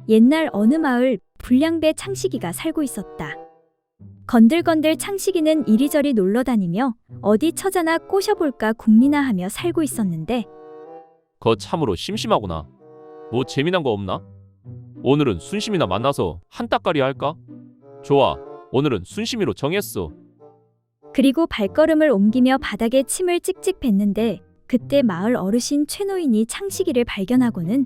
옛날 어느 마을 불량배 창식이가 살고 있었다. 건들건들 창식이는 이리저리 놀러 다니며 어디 처자나 꼬셔볼까 궁리나 하며 살고 있었는데 거 참으로 심심하구나. 뭐 재미난 거 없나? 오늘은 순심이나 만나서 한따까리 할까? 좋아, 오늘은 순심이로 정했어. 그리고 발걸음을 옮기며 바닥에 침을 찍찍 뱉는데 그때 마을 어르신 최노인이 창식이를 발견하고는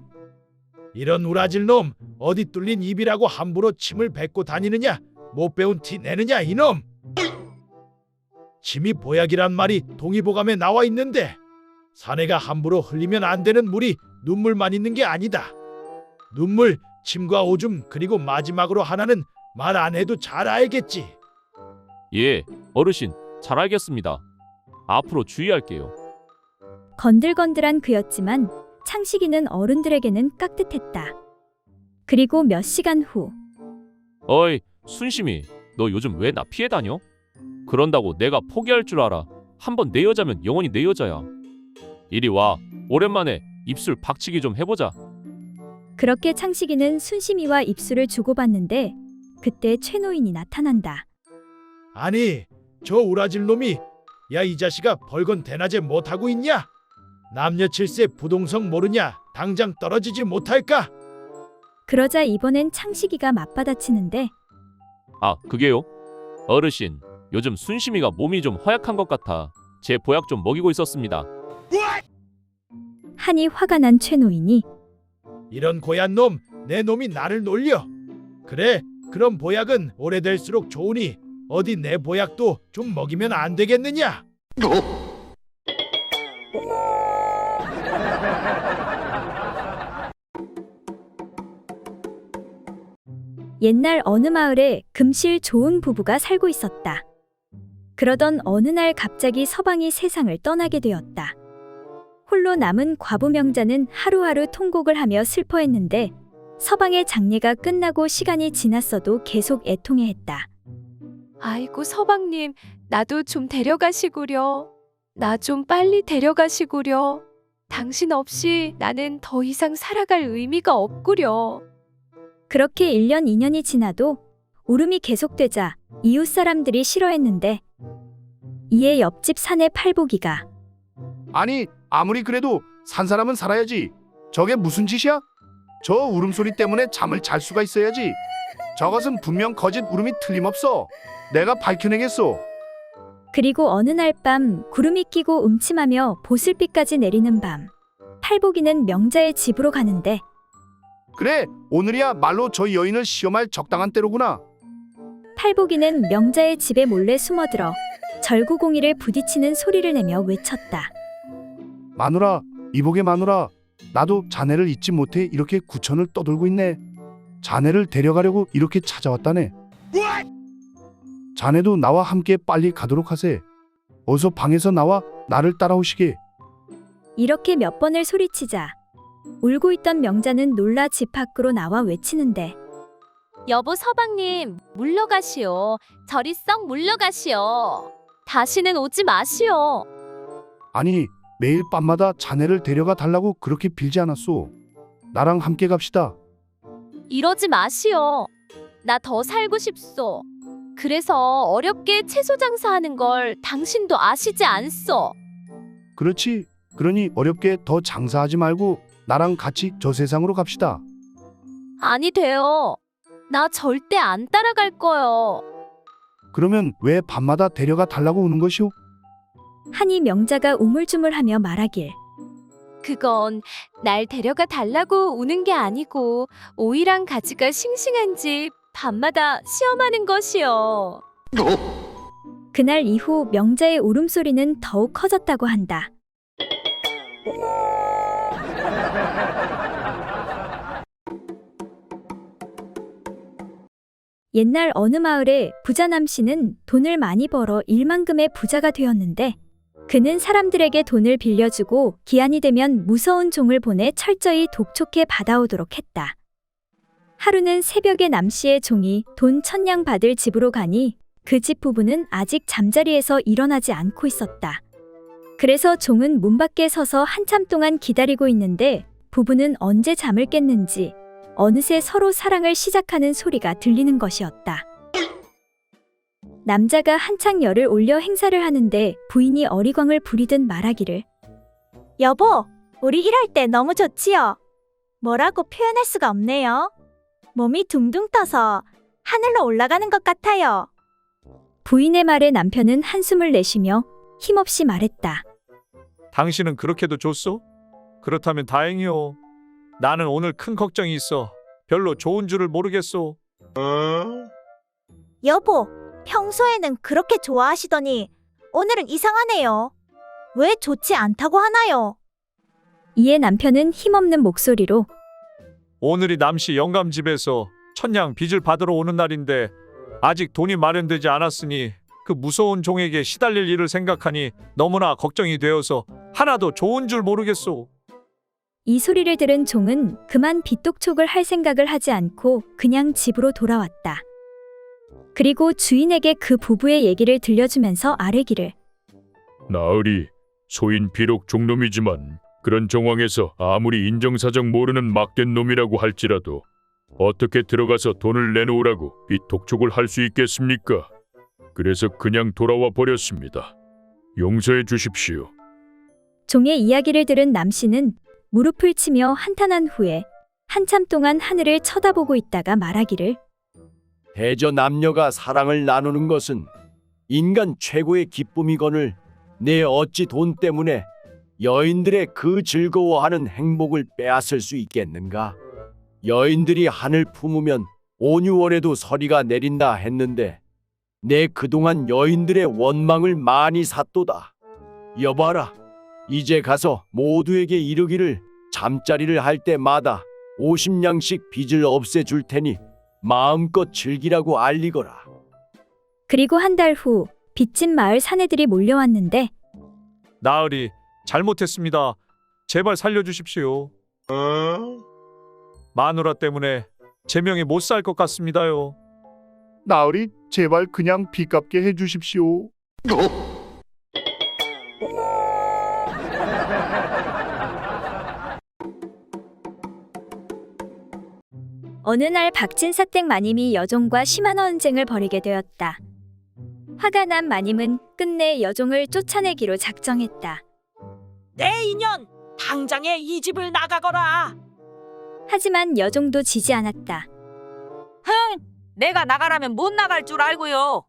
이런 우라질 놈, 어디 뚫린 입이라고 함부로 침을 뱉고 다니느냐? 못 배운 티 내느냐 이놈? 침이 보약이란 말이 동의보감에 나와 있는데 사내가 함부로 흘리면 안 되는 물이 눈물만 있는 게 아니다. 눈물, 침과 오줌 그리고 마지막으로 하나는 말 안 해도 잘 알겠지. 예, 어르신, 잘 알겠습니다. 앞으로 주의할게요. 건들건들한 그였지만 창식이는 어른들에게는 깍듯했다. 그리고 몇 시간 후 어이, 순심이, 너 요즘 왜 나 피해 다녀? 그런다고 내가 포기할 줄 알아. 한번 내 여자면 영원히 내 여자야. 이리 와, 오랜만에 입술 박치기 좀 해보자. 그렇게 창식이는 순심이와 입술을 주고받는데 그때 최노인이 나타난다. 아니, 저 우라질 놈이 야 이 자식아 벌건 대낮에 못하고 있냐? 남녀 칠세 부동성 모르냐? 당장 떨어지지 못할까? 그러자 이번엔 창식이가 맞받아치는데 아, 그게요? 어르신, 요즘 순심이가 몸이 좀 허약한 것 같아. 제 보약 좀 먹이고 있었습니다. 하니 화가 난 최노인이 이런 고얀 놈, 내 놈이 나를 놀려. 그래, 그럼 보약은 오래될수록 좋으니 어디 내 보약도 좀 먹이면 안 되겠느냐? 옛날 어느 마을에 금실 좋은 부부가 살고 있었다. 그러던 어느 날 갑자기 서방이 세상을 떠나게 되었다. 홀로 남은 과부 명자는 하루하루 통곡을 하며 슬퍼했는데 서방의 장례가 끝나고 시간이 지났어도 계속 애통해했다. 아이고 서방님, 나도 좀 데려가시구려. 나 좀 빨리 데려가시구려. 당신 없이 나는 더 이상 살아갈 의미가 없구려. 그렇게 1년 2년이 지나도 울음이 계속되자 이웃 사람들이 싫어했는데 이에 옆집 사내 팔보기가 아니, 아무리 그래도 산 사람은 살아야지. 저게 무슨 짓이야? 저 울음소리 때문에 잠을 잘 수가 있어야지. 저것은 분명 거짓 울음이 틀림없어. 내가 밝혀내겠소. 그리고 어느 날 밤 구름이 끼고 음침하며 보슬비까지 내리는 밤 팔보기는 명자의 집으로 가는데 그래, 오늘이야 말로 저 여인을 시험할 적당한 때로구나. 팔보기는 명자의 집에 몰래 숨어들어 절구공이를 부딪히는 소리를 내며 외쳤다. 마누라, 이복의 마누라, 나도 자네를 잊지 못해 이렇게 구천을 떠돌고 있네. 자네를 데려가려고 이렇게 찾아왔다네. 자네도 나와 함께 빨리 가도록 하세. 어서 방에서 나와 나를 따라오시게. 이렇게 몇 번을 소리치자 울고 있던 명자는 놀라 집 밖으로 나와 외치는데 여보 서방님, 물러가시오. 저리 썩 물러가시오. 다시는 오지 마시오. 아니, 매일 밤마다 자네를 데려가 달라고 그렇게 빌지 않았소. 나랑 함께 갑시다. 이러지 마시오. 나 더 살고 싶소. 그래서 어렵게 채소 장사하는 걸 당신도 아시지 않소. 그렇지. 그러니 어렵게 더 장사하지 말고 나랑 같이 저 세상으로 갑시다. 아니 돼요. 나 절대 안 따라갈 거요. 그러면 왜 밤마다 데려가 달라고 우는 것이오? 하니 명자가 우물쭈물하며 말하길 그건 날 데려가 달라고 우는 게 아니고 오이랑 가지가 싱싱한지 밤마다 시험하는 것이요. 그날 이후 명자의 울음소리는 더욱 커졌다고 한다. 옛날 어느 마을에 부자 남씨는 돈을 많이 벌어 일만금의 부자가 되었는데 그는 사람들에게 돈을 빌려주고 기한이 되면 무서운 종을 보내 철저히 독촉해 받아오도록 했다. 하루는 새벽에 남씨의 종이 돈 1000냥 받을 집으로 가니 그 집 부부는 아직 잠자리에서 일어나지 않고 있었다. 그래서 종은 문 밖에 서서 한참 동안 기다리고 있는데 부부는 언제 잠을 깼는지 어느새 서로 사랑을 시작하는 소리가 들리는 것이었다. 남자가 한창 열을 올려 행사를 하는데 부인이 어리광을 부리듯 말하기를 여보, 우리 일할 때 너무 좋지요. 뭐라고 표현할 수가 없네요. 몸이 둥둥 떠서 하늘로 올라가는 것 같아요. 부인의 말에 남편은 한숨을 내쉬며 힘없이 말했다. 당신은 그렇게도 좋소? 그렇다면 다행이요. 나는 오늘 큰 걱정이 있어. 별로 좋은 줄을 모르겠소. 여보, 평소에는 그렇게 좋아하시더니 오늘은 이상하네요. 왜 좋지 않다고 하나요? 이에 남편은 힘없는 목소리로 오늘이 남씨 영감 집에서 천냥 빚을 받으러 오는 날인데 아직 돈이 마련되지 않았으니 그 무서운 종에게 시달릴 일을 생각하니 너무나 걱정이 되어서 하나도 좋은 줄 모르겠소. 이 소리를 들은 종은 그만 빚독촉을 할 생각을 하지 않고 그냥 집으로 돌아왔다. 그리고 주인에게 그 부부의 얘기를 들려주면서 아뢰기를 나으리, 소인 비록 종놈이지만 그런 정황에서 아무리 인정사정 모르는 막된 놈이라고 할지라도 어떻게 들어가서 돈을 내놓으라고 빚 독촉을 할 수 있겠습니까? 그래서 그냥 돌아와 버렸습니다. 용서해 주십시오. 종의 이야기를 들은 남씨는 무릎을 치며 한탄한 후에 한참 동안 하늘을 쳐다보고 있다가 말하기를 대저 남녀가 사랑을 나누는 것은 인간 최고의 기쁨이거늘 내 어찌 돈 때문에 여인들의 그 즐거워하는 행복을 빼앗을 수 있겠는가? 여인들이 하늘 품으면 온유월에도 서리가 내린다 했는데 내 그동안 여인들의 원망을 많이 샀도다. 여봐라, 이제 가서 모두에게 이르기를 잠자리를 할 때마다 50냥씩 빚을 없애줄 테니 마음껏 즐기라고 알리거라. 그리고 한 달 후 빚진 마을 사내들이 몰려왔는데 나으리, 잘못했습니다. 제발 살려주십시오. 마누라 때문에 제 명에 못 살 것 같습니다요. 나으리, 제발 그냥 빚 갚게 해주십시오. 어느 날 박진사 댁 마님이 여종과 심한 언쟁을 벌이게 되었다. 화가 난 마님은 끝내 여종을 쫓아내기로 작정했다. 내 인연, 당장에 이 집을 나가거라. 하지만 여종도 지지 않았다. 흥, 내가 나가라면 못 나갈 줄 알고요.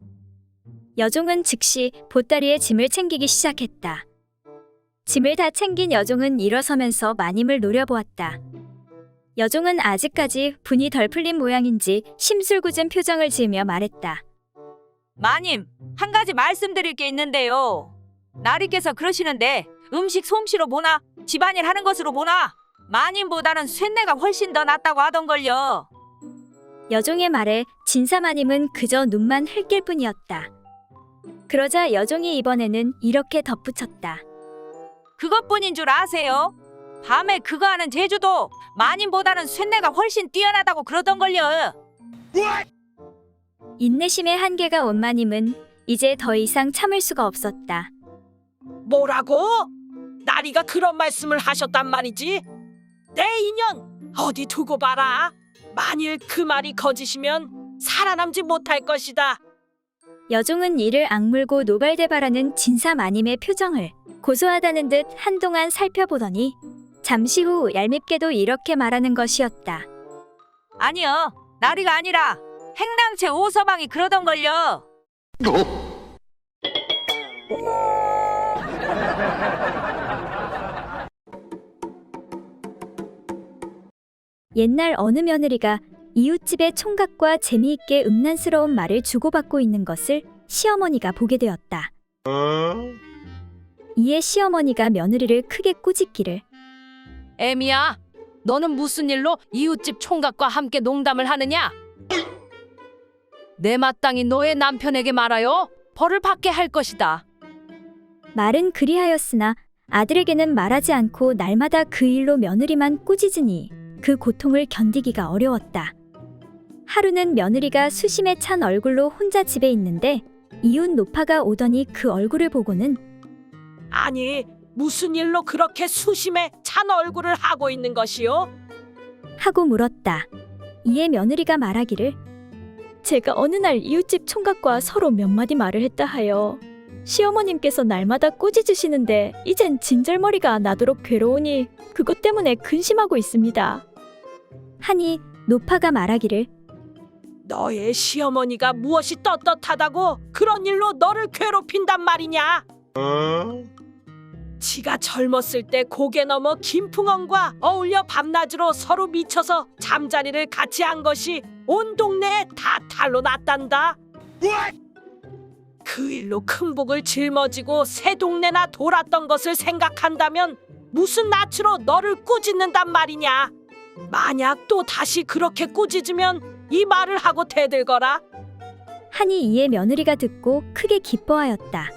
여종은 즉시 보따리에 짐을 챙기기 시작했다. 짐을 다 챙긴 여종은 일어서면서 마님을 노려보았다. 여종은 아직까지 분이 덜 풀린 모양인지 심술궂은 표정을 지으며 말했다. 마님, 한 가지 말씀드릴 게 있는데요. 나리께서 그러시는데 음식 솜씨로 보나 집안일 하는 것으로 보나 마님보다는 쇳내가 훨씬 더 낫다고 하던걸요. 여종의 말에 진사마님은 그저 눈만 흘길 뿐이었다. 그러자 여종이 이번에는 이렇게 덧붙였다. 그것뿐인 줄 아세요? 밤에 그거 하는 제주도 마님보다는 쇳내가 훨씬 뛰어나다고 그러던걸요. 인내심의 한계가 온 마님은 이제 더 이상 참을 수가 없었다. 뭐라고? 나리가 그런 말씀을 하셨단 말이지? 내 인연 어디 두고 봐라. 만일 그 말이 거짓이면 살아남지 못할 것이다. 여종은 이를 악물고 노발대발하는 진사마님의 표정을 고소하다는 듯 한동안 살펴보더니 잠시 후 얄밉게도 이렇게 말하는 것이었다. 아니요, 나리가 아니라 행랑채 오서방이 그러던걸요. 옛날 어느 며느리가 이웃집의 총각과 재미있게 음란스러운 말을 주고받고 있는 것을 시어머니가 보게 되었다. 이에 시어머니가 며느리를 크게 꾸짖기를 애미야, 너는 무슨 일로 이웃집 총각과 함께 농담을 하느냐? 내 마땅히 너의 남편에게 말하여 벌을 받게 할 것이다. 말은 그리하였으나 아들에게는 말하지 않고 날마다 그 일로 며느리만 꾸짖으니 그 고통을 견디기가 어려웠다. 하루는 며느리가 수심에 찬 얼굴로 혼자 집에 있는데 이웃 노파가 오더니 그 얼굴을 보고는 아니, 무슨 일로 그렇게 수심에 찬 얼굴을 하고 있는 것이요? 하고 물었다. 이에 며느리가 말하기를 제가 어느 날 이웃집 총각과 서로 몇 마디 말을 했다 하여 시어머님께서 날마다 꾸짖으시는데 이젠 진절머리가 나도록 괴로우니 그것 때문에 근심하고 있습니다. 하니 노파가 말하기를 너의 시어머니가 무엇이 떳떳하다고 그런 일로 너를 괴롭힌단 말이냐? 지가 젊었을 때 고개 넘어 김풍원과 어울려 밤낮으로 서로 미쳐서 잠자리를 같이 한 것이 온 동네에 다 탈로 났단다. 그 일로 큰 복을 짊어지고 새 동네나 돌았던 것을 생각한다면 무슨 낯으로 너를 꾸짖는단 말이냐? 만약 또 다시 그렇게 꾸짖으면 이 말을 하고 대들거라. 하니 이에 며느리가 듣고 크게 기뻐하였다.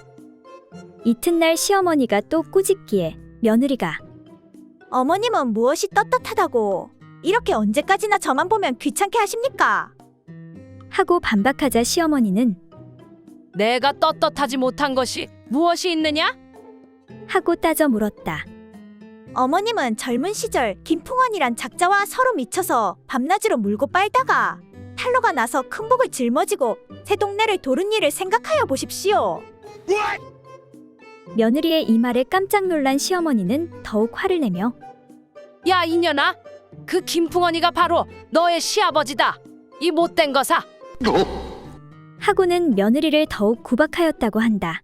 이튿날 시어머니가 또 꾸짖기에 며느리가 어머님은 무엇이 떳떳하다고 이렇게 언제까지나 저만 보면 귀찮게 하십니까? 하고 반박하자 시어머니는 내가 떳떳하지 못한 것이 무엇이 있느냐? 하고 따져 물었다. 어머님은 젊은 시절 김풍원이란 작자와 서로 미쳐서 밤낮으로 물고 빨다가 탈로가 나서 큰 복을 짊어지고 새 동네를 도른 일을 생각하여 보십시오. 며느리의 이 말에 깜짝 놀란 시어머니는 더욱 화를 내며 야 이년아, 그 김풍원이가 바로 너의 시아버지다. 이 못된 거사. 하고는 며느리를 더욱 구박하였다고 한다.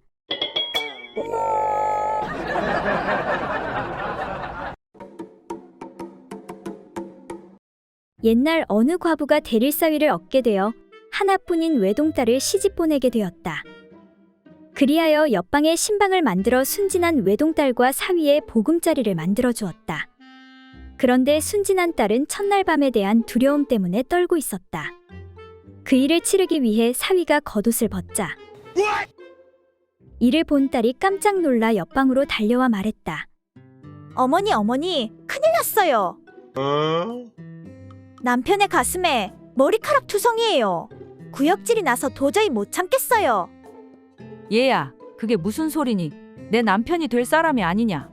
옛날 어느 과부가 대릴사위를 얻게 되어 하나뿐인 외동딸을 시집 보내게 되었다. 그리하여 옆방에 신방을 만들어 순진한 외동딸과 사위의 보금자리를 만들어 주었다. 그런데 순진한 딸은 첫날 밤에 대한 두려움 때문에 떨고 있었다. 그 일을 치르기 위해 사위가 겉옷을 벗자 이를 본 딸이 깜짝 놀라 옆방으로 달려와 말했다. 어머니 큰일 났어요. 남편의 가슴에 머리카락 투성이에요. 구역질이 나서 도저히 못 참겠어요. 얘야, 그게 무슨 소리니? 내 남편이 될 사람이 아니냐?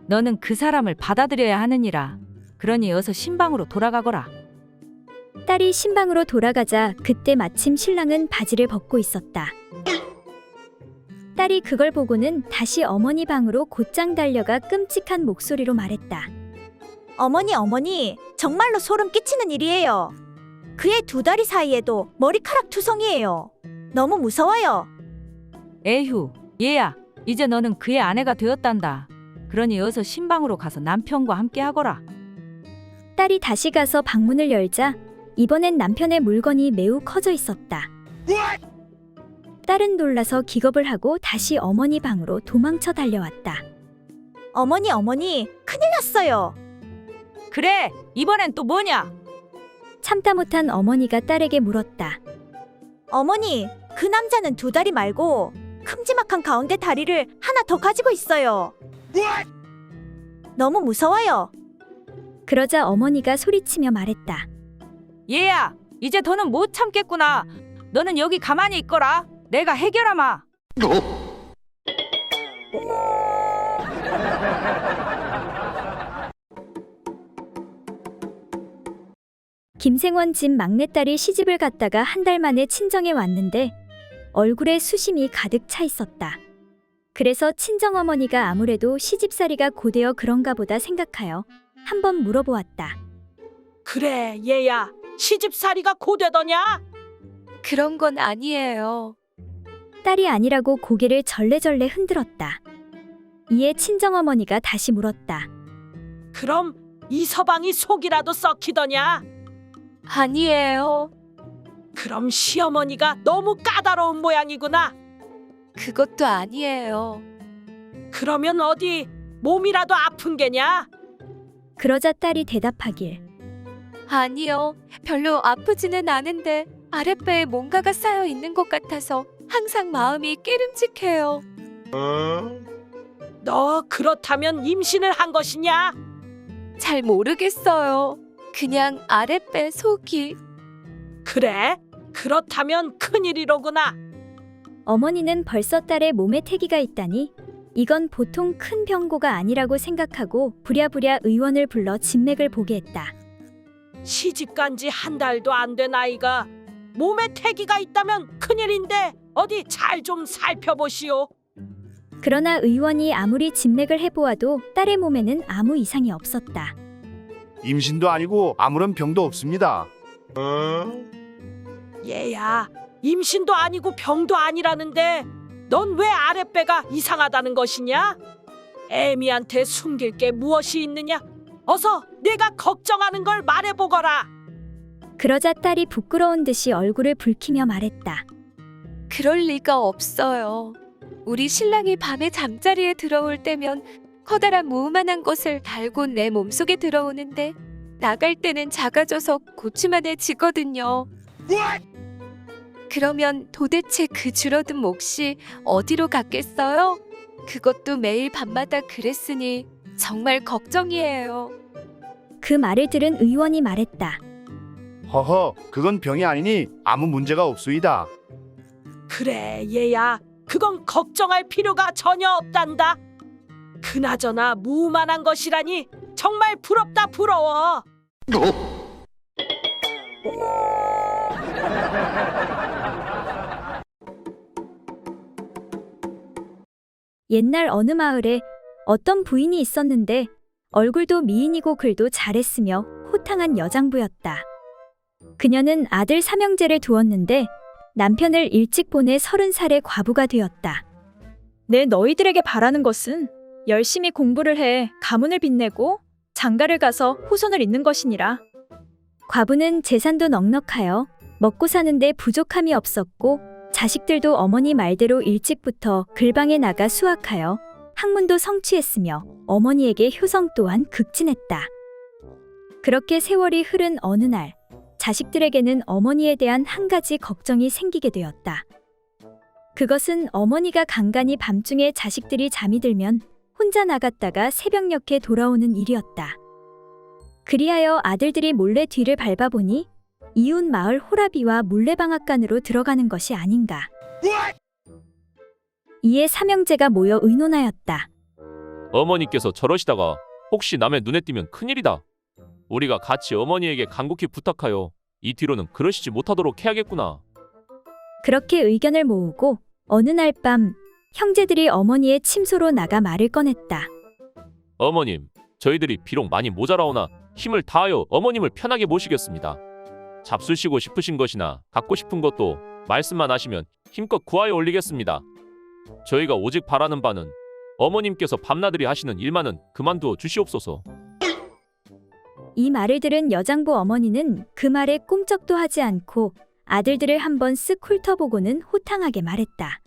너는 그 사람을 받아들여야 하느니라. 그러니 어서 신방으로 돌아가거라. 딸이 신방으로 돌아가자 그때 마침 신랑은 바지를 벗고 있었다. 딸이 그걸 보고는 다시 어머니 방으로 곧장 달려가 끔찍한 목소리로 말했다. 어머니 정말로 소름 끼치는 일이에요. 그의 두 다리 사이에도 머리카락 투성이에요. 너무 무서워요. 에휴, 얘야, 이제 너는 그의 아내가 되었단다. 그러니 어서 신방으로 가서 남편과 함께 하거라. 딸이 다시 가서 방문을 열자 이번엔 남편의 물건이 매우 커져 있었다. 딸은 놀라서 기겁을 하고 다시 어머니 방으로 도망쳐 달려왔다. 어머니 큰일 났어요. 그래, 이번엔 또 뭐냐? 참다 못한 어머니가 딸에게 물었다. 어머니, 그 남자는 두 다리 말고 큼지막한 가운데 다리를 하나 더 가지고 있어요. 너무 무서워요. 그러자 어머니가 소리치며 말했다. 얘야, 이제 더는 못 참겠구나. 너는 여기 가만히 있거라. 내가 해결하마. 김생원 집 막내딸이 시집을 갔다가 한 달 만에 친정에 왔는데 얼굴에 수심이 가득 차 있었다. 그래서 친정어머니가 아무래도 시집살이가 고되어 그런가 보다 생각하여 한번 물어보았다. 그래 얘야, 시집살이가 고되더냐? 그런 건 아니에요. 딸이 아니라고 고개를 절레절레 흔들었다. 이에 친정어머니가 다시 물었다. 그럼 이 서방이 속이라도 썩히더냐? 아니에요. 그럼 시어머니가 너무 까다로운 모양이구나. 그것도 아니에요. 그러면 어디 몸이라도 아픈 게냐? 그러자 딸이 대답하길. 아니요. 별로 아프지는 않은데 아랫배에 뭔가가 쌓여 있는 것 같아서 항상 마음이 깨름직해요. 너 그렇다면 임신을 한 것이냐? 잘 모르겠어요. 그냥 아랫배 속이. 그래? 그렇다면 큰일이로구나. 어머니는 벌써 딸의 몸에 태기가 있다니 이건 보통 큰 병고가 아니라고 생각하고 부랴부랴 의원을 불러 진맥을 보게 했다. 시집간 지 한 달도 안 된 아이가 몸에 태기가 있다면 큰일인데 어디 잘 좀 살펴보시오. 그러나 의원이 아무리 진맥을 해보아도 딸의 몸에는 아무 이상이 없었다. 임신도 아니고 아무런 병도 없습니다. 얘야, 임신도 아니고 병도 아니라는데 넌 왜 아랫배가 이상하다는 것이냐? 애미한테 숨길 게 무엇이 있느냐? 어서 내가 걱정하는 걸 말해보거라. 그러자 딸이 부끄러운 듯이 얼굴을 붉히며 말했다. 그럴 리가 없어요. 우리 신랑이 밤에 잠자리에 들어올 때면 커다란 무만한 것을 달고 내 몸속에 들어오는데 나갈 때는 작아져서 고추만해지거든요. 그러면 도대체 그 줄어든 몫이 어디로 갔겠어요? 그것도 매일 밤마다 그랬으니 정말 걱정이에요. 그 말을 들은 의원이 말했다. 허허, 그건 병이 아니니 아무 문제가 없소이다. 그래, 얘야. 그건 걱정할 필요가 전혀 없단다. 그나저나 무만한 것이라니 정말 부럽다 부러워. 옛날 어느 마을에 어떤 부인이 있었는데 얼굴도 미인이고 글도 잘했으며 호탕한 여장부였다. 그녀는 아들 삼형제를 두었는데 남편을 일찍 보내 30살의 과부가 되었다. 내 너희들에게 바라는 것은 열심히 공부를 해 가문을 빛내고 장가를 가서 후손을 잇는 것이니라. 과부는 재산도 넉넉하여 먹고 사는데 부족함이 없었고 자식들도 어머니 말대로 일찍부터 글방에 나가 수학하여 학문도 성취했으며 어머니에게 효성 또한 극진했다. 그렇게 세월이 흐른 어느 날 자식들에게는 어머니에 대한 한 가지 걱정이 생기게 되었다. 그것은 어머니가 간간히 밤중에 자식들이 잠이 들면 혼자 나갔다가 새벽녘에 돌아오는 일이었다. 그리하여 아들들이 몰래 뒤를 밟아보니 이웃 마을 호라비와 물레방앗간으로 들어가는 것이 아닌가. 이에 삼형제가 모여 의논하였다. 어머니께서 저러시다가 혹시 남의 눈에 띄면 큰일이다. 우리가 같이 어머니에게 간곡히 부탁하여 이 뒤로는 그러시지 못하도록 해야겠구나. 그렇게 의견을 모으고 어느 날 밤 형제들이 어머니의 침소로 나가 말을 꺼냈다. 어머님, 저희들이 비록 많이 모자라오나 힘을 다하여 어머님을 편하게 모시겠습니다. 잡수시고 싶으신 것이나 갖고 싶은 것도 말씀만 하시면 힘껏 구하여 올리겠습니다. 저희가 오직 바라는 바는 어머님께서 밤나들이 하시는 일만은 그만두어 주시옵소서. 이 말을 들은 여장부 어머니는 그 말에 꼼짝도 하지 않고 아들들을 한번 쓱 훑어보고는 호탕하게 말했다.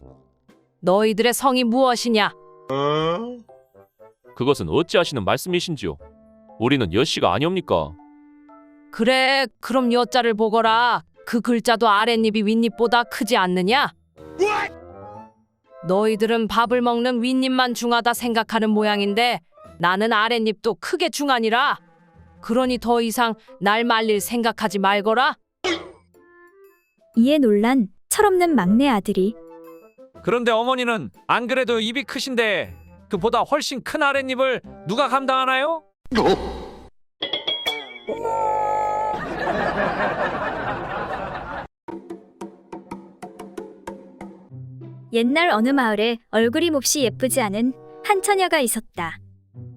너희들의 성이 무엇이냐? 그것은 어찌하시는 말씀이신지요? 우리는 여씨가 아니옵니까? 그래, 그럼 여자를 보거라. 그 글자도 아랫입이 윗입보다 크지 않느냐? 너희들은 밥을 먹는 윗입만 중하다 생각하는 모양인데 나는 아랫입도 크게 중하니라. 그러니 더 이상 날 말릴 생각하지 말거라. 이에 놀란 철없는 막내 아들이 그런데 어머니는 안 그래도 입이 크신데 그보다 훨씬 큰 아랫입을 누가 감당하나요? 옛날 어느 마을에 얼굴이 몹시 예쁘지 않은 한 처녀가 있었다.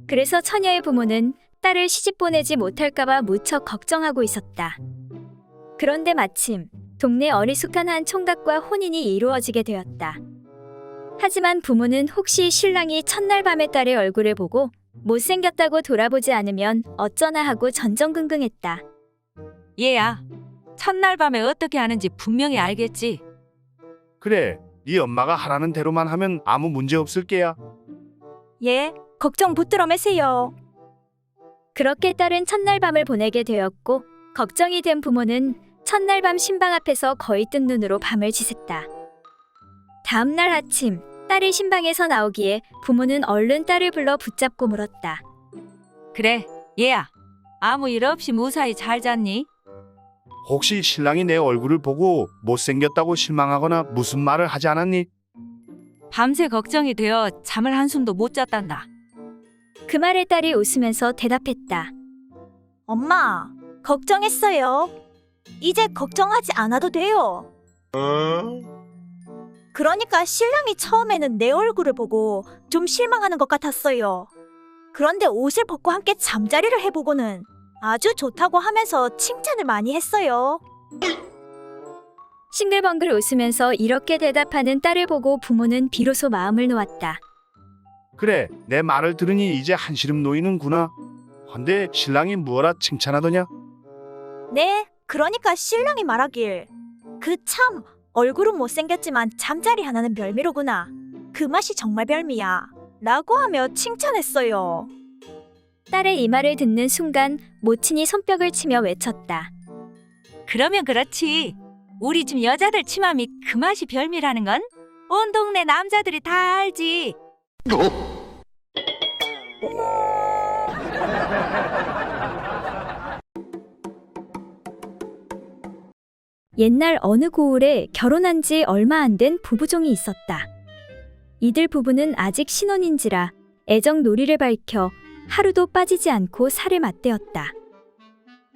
그래서 처녀의 부모는 딸을 시집 보내지 못할까봐 무척 걱정하고 있었다. 그런데 마침 동네 어리숙한 한 총각과 혼인이 이루어지게 되었다. 하지만 부모는 혹시 신랑이 첫날 밤에 딸의 얼굴을 보고 못생겼다고 돌아보지 않으면 어쩌나 하고 전전긍긍했다. 얘야, 첫날 밤에 어떻게 하는지 분명히 알겠지? 그래, 네 엄마가 하라는 대로만 하면 아무 문제 없을 게야. 예, 걱정 붙들어 매세요. 그렇게 딸은 첫날 밤을 보내게 되었고 걱정이 된 부모는 첫날 밤 신방 앞에서 거의 뜬 눈으로 밤을 지샜다. 다음 날 아침 딸이 신방에서 나오기에 부모는 얼른 딸을 불러 붙잡고 물었다. 그래, 얘야, 아무 일 없이 무사히 잘 잤니? 혹시 신랑이 내 얼굴을 보고 못생겼다고 실망하거나 무슨 말을 하지 않았니? 밤새 걱정이 되어 잠을 한숨도 못 잤단다. 그 말에 딸이 웃으면서 대답했다. 엄마, 걱정했어요. 이제 걱정하지 않아도 돼요. 그러니까 신랑이 처음에는 내 얼굴을 보고 좀 실망하는 것 같았어요. 그런데 옷을 벗고 함께 잠자리를 해보고는 아주 좋다고 하면서 칭찬을 많이 했어요. 싱글벙글 웃으면서 이렇게 대답하는 딸을 보고 부모는 비로소 마음을 놓았다. 그래, 내 말을 들으니 이제 한시름 놓이는구나. 헌데 신랑이 무어라 칭찬하더냐? 네, 그러니까 신랑이 말하길 그 참 얼굴은 못생겼지만 잠자리 하나는 별미로구나. 그 맛이 정말 별미야. 라고 하며 칭찬했어요. 딸의 이 말을 듣는 순간 모친이 손뼉을 치며 외쳤다. 그러면 그렇지. 우리 집 여자들 치마미 그 맛이 별미라는 건 온 동네 남자들이 다 알지. 옛날 어느 고을에 결혼한 지 얼마 안 된 부부종이 있었다. 이들 부부는 아직 신혼인지라 애정 놀이를 밝혀 하루도 빠지지 않고 살을 맞대었다.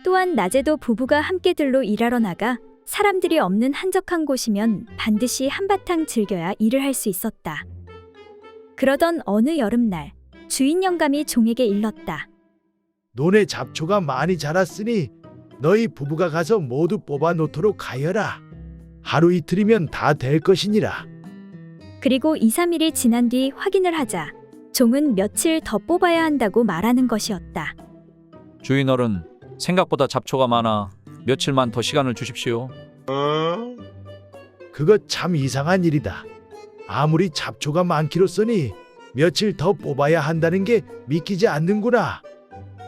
또한 낮에도 부부가 함께들로 일하러 나가 사람들이 없는 한적한 곳이면 반드시 한바탕 즐겨야 일을 할 수 있었다. 그러던 어느 여름날 주인 영감이 종에게 일렀다. 논에 잡초가 많이 자랐으니 너희 부부가 가서 모두 뽑아 놓도록 하여라. 하루 이틀이면 다 될 것이니라. 그리고 2, 3일이 지난 뒤 확인을 하자 종은 며칠 더 뽑아야 한다고 말하는 것이었다. 주인 어른, 생각보다 잡초가 많아 며칠만 더 시간을 주십시오. 그거 참 이상한 일이다. 아무리 잡초가 많기로써니 며칠 더 뽑아야 한다는 게 믿기지 않는구나.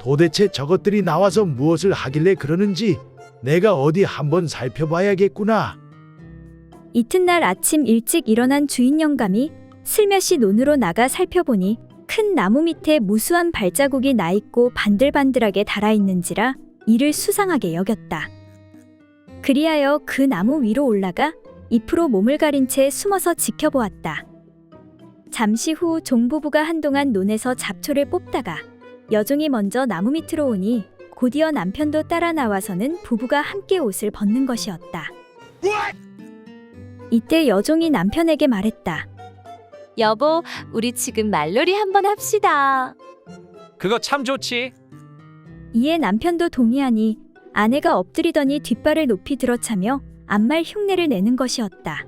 도대체 저것들이 나와서 무엇을 하길래 그러는지 내가 어디 한번 살펴봐야겠구나. 이튿날 아침 일찍 일어난 주인 영감이 슬며시 논으로 나가 살펴보니 큰 나무 밑에 무수한 발자국이 나있고 반들반들하게 달아있는지라 이를 수상하게 여겼다. 그리하여 그 나무 위로 올라가 잎으로 몸을 가린 채 숨어서 지켜보았다. 잠시 후 종부부가 한동안 논에서 잡초를 뽑다가 여종이 먼저 나무 밑으로 오니 곧이어 남편도 따라 나와서는 부부가 함께 옷을 벗는 것이었다. 이때 여종이 남편에게 말했다. 여보, 우리 지금 말놀이 한번 합시다. 그거 참 좋지. 이에 남편도 동의하니 아내가 엎드리더니 뒷발을 높이 들어차며 앞말 흉내를 내는 것이었다.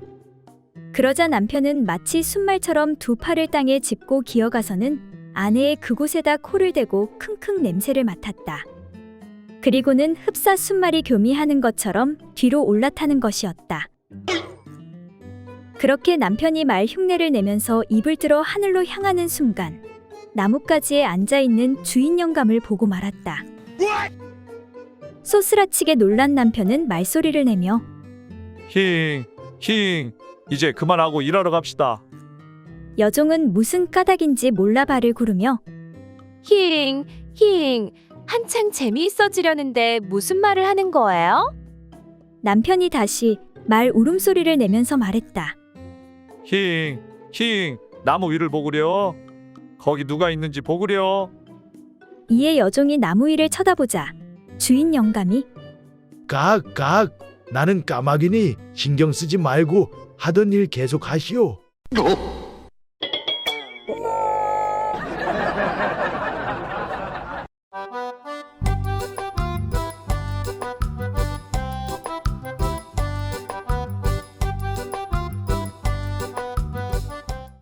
그러자 남편은 마치 순말처럼 두 팔을 땅에 짚고 기어가서는 아내의 그곳에다 코를 대고 킁킁 냄새를 맡았다. 그리고는 흡사 순말이 교미하는 것처럼 뒤로 올라타는 것이었다. 그렇게 남편이 말 흉내를 내면서 입을 들어 하늘로 향하는 순간 나뭇가지에 앉아있는 주인 영감을 보고 말았다. 소스라치게 놀란 남편은 말소리를 내며 힝, 이제 그만하고 일하러 갑시다. 여종은 무슨 까닭인지 몰라 발을 구르며 힝, 한창 재미있어지려는데 무슨 말을 하는 거예요? 남편이 다시 말 울음소리를 내면서 말했다. 힝, 나무 위를 보구려. 거기 누가 있는지 보구려. 이에 여종이 나무 위를 쳐다보자 주인 영감이 깍 나는 까마귀니 신경 쓰지 말고 하던 일 계속 하시오.